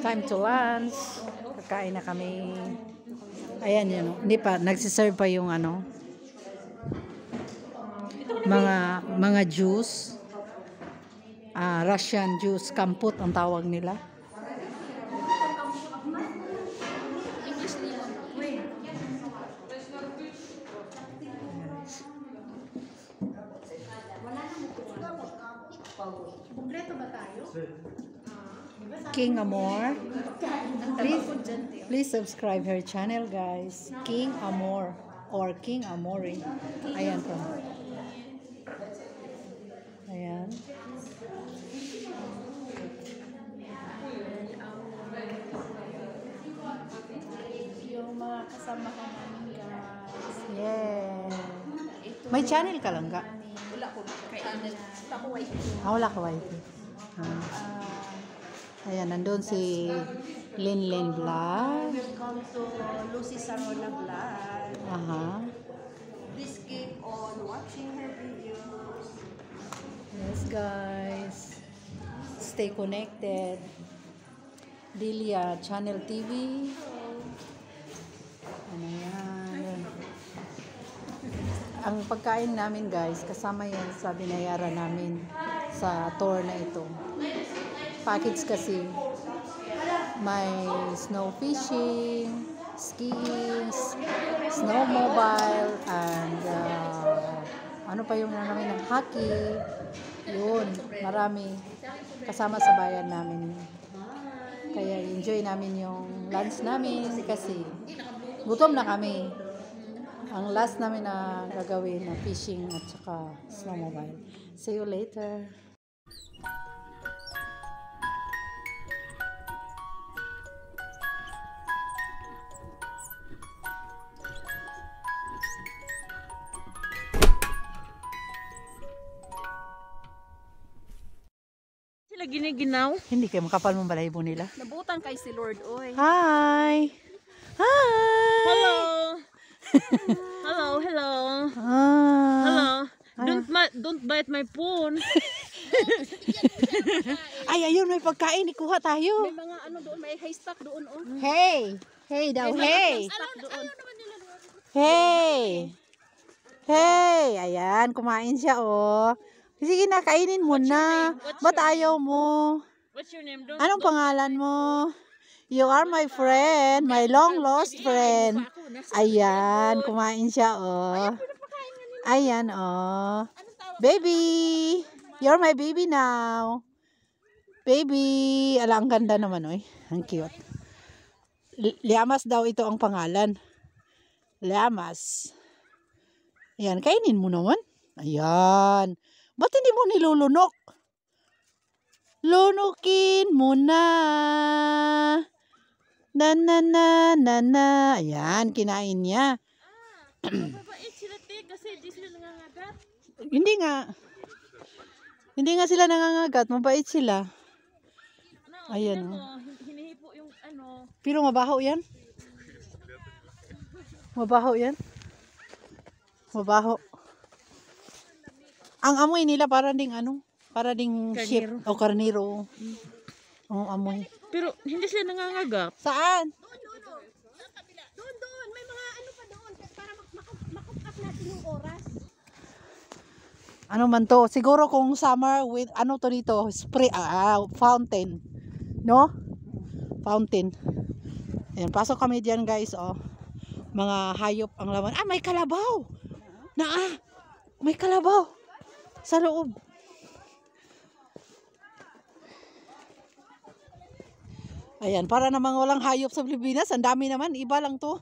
Time to lunch. Kakain na kami. Ayan yun. Hindi pa. Nagsiserve pa yung ano. Mga juice. Russian juice. Kamput ang tawag nila. King Amor. Please subscribe her channel, guys. King Amor or King Amore. Ayan po. Ayan. Yung mga kasama ka namin, guys. Yeah. May channel ka lang ka? Wala ko channel. Wala ko wifi. Wala ka wifi. Ayan, nandun si Linlin Vlog. Welcome to Lucy Sarona Vlog. Please keep on watching her videos. Yes, guys. Stay connected. Delia Channel TV. Ano yan? Ang pagkain namin, guys, kasama yan sa binayaran namin sa tour na ito. Package kasi. May snow fishing, skiing, snowmobile, and ano pa yung namin ng hockey. Yun, marami kasama sa bayan namin. Kaya enjoy namin yung lunch namin kasi gutom na kami. Ang last namin na gagawin na fishing at saka snowmobile. See you later. Sila giniginaw. Hindi kayo makapal mong balahibo nila. Nabutan kay si Lord, oy. Hi! Hi! Hello! Hello. Hello. Don't bite my phone. Ay, ayun, may pagkain. Ikuha tayo. May mga ano doon, may haystack doon, oh. Hey! Hey daw, hey! Doon. Hey! Hey! Ayan, kumain siya, oh. Sige na, kainin mo na. Ba't ayaw mo? What's your name? Anong pangalan mo? You are my friend, my long lost friend. Ayan, kumain siya, oh. Ayan, oh. Baby! You're my baby now. Baby! Ala, ang ganda naman, oh. Ang cute. Liamas daw ito ang pangalan. Liamas. Ayan, kainin mo naman. Ayan. Ba't hindi mo nilulunok? Lunukin mo na. Na. Ayan, kinain niya. Mabait sila, kasi di sila nangangagat. Hindi nga. Hindi nga sila nangangagat. Mabait sila. Ayan. Hinihipo yung ano. Pero mabaho yan. Mabaho yan. Mabaho. Ang amoy nila para ding ano? Para ding sheep o karnero. Ang amoy. Pero hindi sila nangangagat. Saan? Doon. May mga ano pa doon para makup-up natin yung oras. Ano man to? Siguro kung summer with ano to dito? Spray, fountain. No? Fountain. Ayan, pasok kami diyan, guys, oh. Mga hayop ang laman. May kalabaw. May kalabaw sa loob. Ayan, para namang walang hayop sa Pilipinas. Ang dami naman, iba lang to.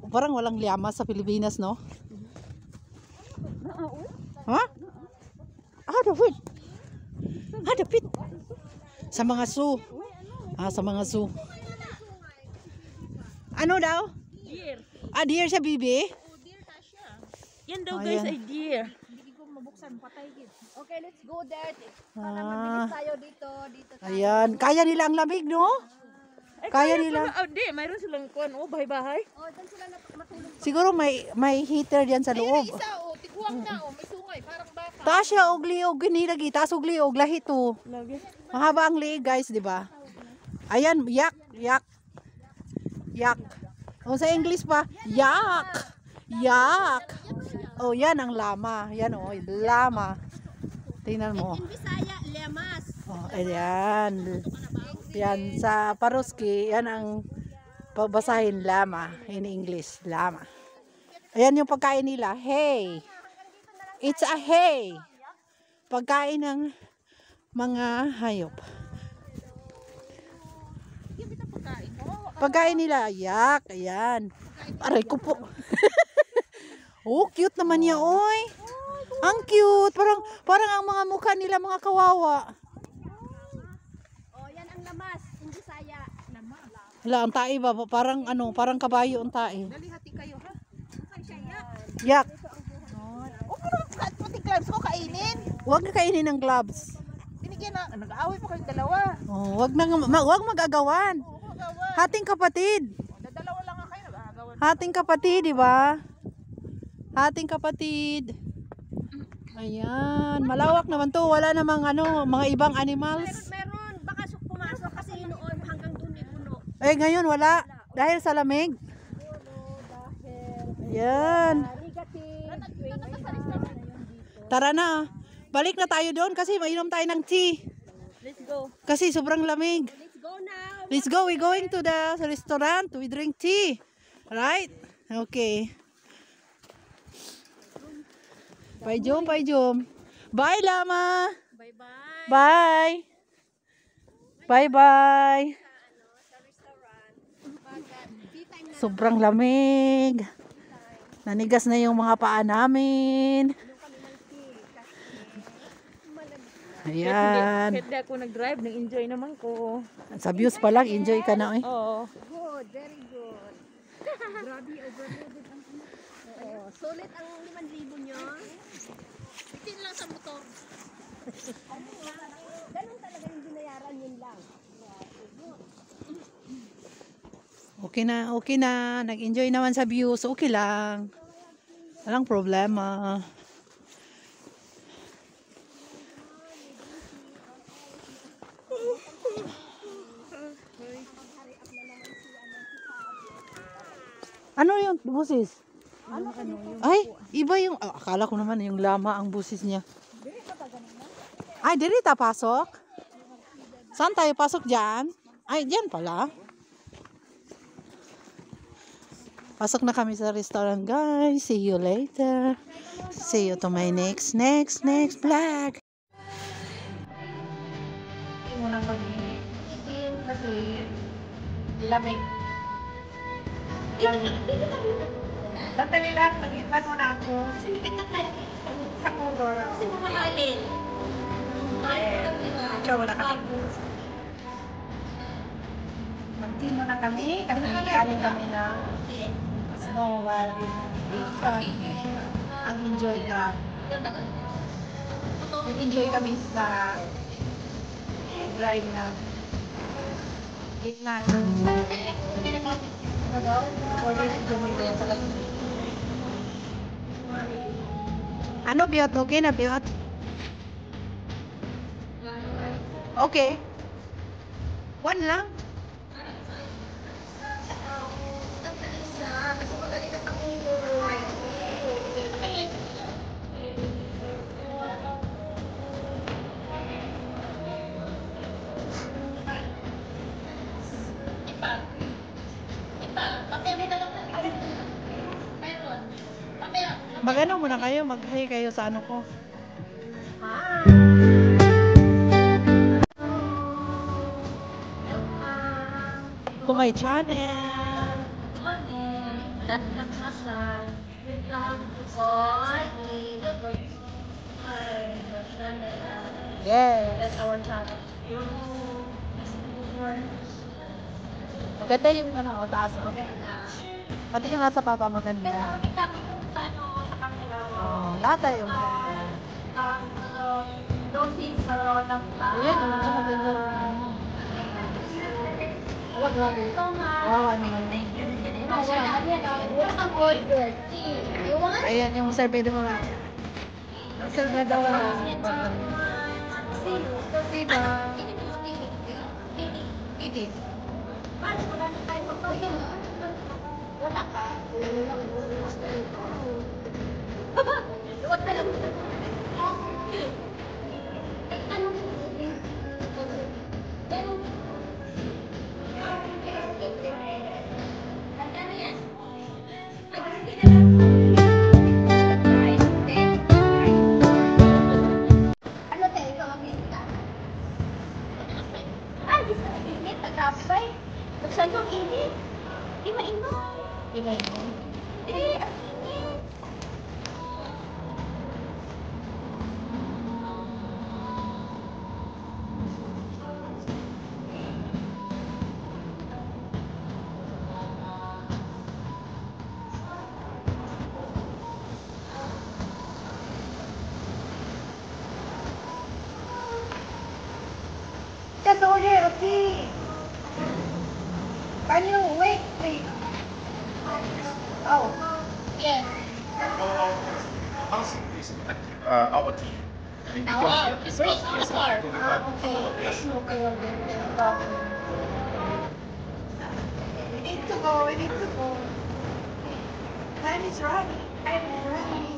Parang walang liamas sa Pilipinas, no? Ha? Dapat. Dapat. Sa mga zoo. Sa mga zoo. Ano daw? Deer. Deer siya, bibi? Deer ka siya. Yan daw, guys, ay deer. Hindi ko mabuksan, patay gid. Okay, let's go there. Ah. Para mabilis tayo dito tayo. Ayan, kaya nila ang lamig, no? Kaya nila. Di, mayroon silang kuwan, bahay-bahay. Doon sila matulog. Siguro may heater diyan sa loob. Isa, tiguang na, may sungay, parang baka. Taas siya og liog ginilagi, taas og liog lahi to. Lagi. Mahaba ang liig guys, di ba? Ayan, yak, yak. Yak. O sa English pa, yak. Yak. Oh, yan ang lama. Yan oh, lama. Tingnan mo. In Bisaya, lemas. Oh, ayan. Yan sa Paruski, yan ang pabasahin lama in English, lama. Ayan yung pagkain nila. Hey. It's a hay. Pagkain ng mga hayop. Pagkain nila, yak, ayan. Aray ko po. Oh, cute naman niya, oy. Ang cute. Parang ang mga mukha nila mga kawawa. Oh, yan ang lamas. In Bisaya. Wala, ang tae ba? Parang ano, parang kabayo ang tae. Dali hati kayo, ha? Yak. Pati gloves mo kainin. Huwag na kainin ng gloves. Binigyan na, nag-aaway pa kayong dalawa. Oh, wag mag-agawan. Hating kapatid. Dalawa lang nga kayo, nag-aagawan. Hating kapatid, di ba? Hating kapatid. Ayan, malawak naman to. Wala namang ano, mga ibang animals. Meron. Baka pumasok kasi noon hanggang doon may puno. Eh, ngayon wala. Dahil sa lamig. Ayan. Tara na. Balik na tayo doon kasi mainom tayo ng tea. Let's go. Kasi sobrang lamig. Let's go now. Let's go. We're going to the restaurant. We drink tea. Right? Okay. Bye, Jom. Bye, Jom. Bye, Lama. Bye-bye. Bye. Bye-bye. Sa restaurant. Tea time na. Sobrang lamig. Nanigas na yung mga paa namin. Ayan. Hindi ako nag-drive, nag-enjoy naman ko. Sa views pa lang, enjoy ka na eh. Oo. Good, very good. Grabe, overloaded ang Oo, sulit ang 5,000 nyo. Bitin lang sa motor. Ganun talaga yung binayaran, yun lang. Okay na, okay na. Nag-enjoy naman sa views. Okay lang. Walang problema. Ano yung busis? Ay, iba yung... akala ko naman yung lama ang busis niya. Ay, diri ta pasok? Saan tayo pasok dyan? Ay, dyan pala. Pasok na kami sa restaurant, guys. See you later. See you to my next vlog. Hindi mo nang mag-iitin kasi lamig. Sandali lang, mag-iwan mo na ako. Sa kulor. Ikaw wala ka. Mag-team mo na kami kasi aling kami na snow while ang enjoy ka. Nag-enjoy kami sa drive na gitna. Ano, Biot? Okay na, Biot? Okay. One lang. Mag-ano muna kayo? Mag-hi kayo sa ano ko? To my channel. Yes. That's our channel. Maganda yung ano, taas. Okay. Pati yung nasa papa maganda. Oh, lahat tayo maganda. Ayan, maganda. Wow, ano naman. Ayan yung survey ng mga survey daw. Diba? Edit. Wala tayo magpapin. Wala ka. Luwag ka lang. Ano tayo ikaw ang minta? Ay, di sa init, nagkapay. Buksan yung init. Di mainom. Di mainom? Di, ang init. That's order, okay. Can you wait, please? Oh, yes. Our team. Our first car. Okay. We need to go, we need to go. Time is running. Time is running.